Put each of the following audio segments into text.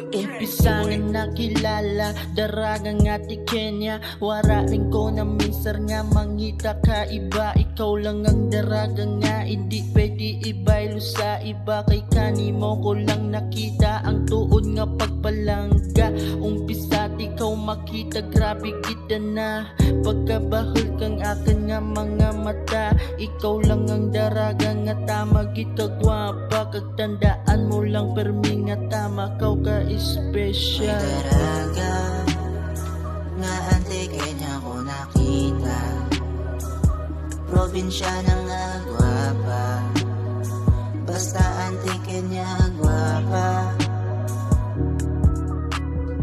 Impisa nga nakilala, daraga nga ti Kenya. Wara rin ko na minsan nga mangita ka iba. Ikaw lang ang daraga nga, hindi pwede ibaylo sa iba. Kay kanimo ko lang nakita ang tuod nga pagpalangga. Umpisa di ikaw makita, grabe kita na. Pagkabahol kang akin nga mga mata. Ikaw lang ang daraga nga tama, kita gwapa. Kagtandaan mo lang permi nga tama, kau ka special. May daraga nga ante Kenya ko nakita. Probinsya ng agwapa, basta ante Kenya gwapa.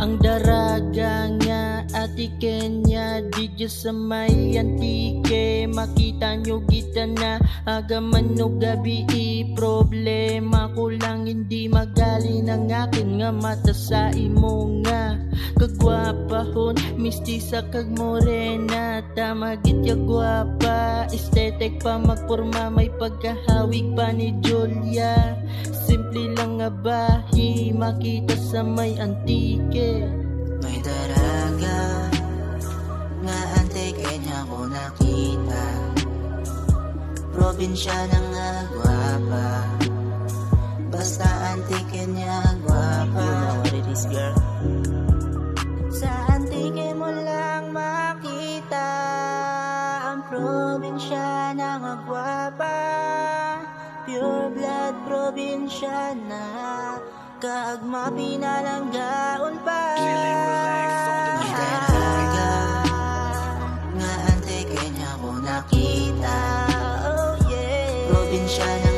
Ang daraga nga ati Kenya, di dyan sa may antike. Makita nyo kita na agaman no gabi. Problema ko lang hindi magaling ang akin nga mata sa imo nga kagwapahon. Mistisa kag morena, tama gitya gwapa. Estetik pa magporma, may pagkahawig pa ni Julia. Simple lang nga bahi, makita sa may antike. May daraga nga ante Kenya ko nakita. Probinsya ng agwapa, basta ante Kenya gwapa. Sa antike mo lang makita ang probinsya ng agwapa. Pure blood probinsya na, kaagma pinalanggaon pa. May daraga nga ante Kenya ko nakita. Oh yeah, probinsya ng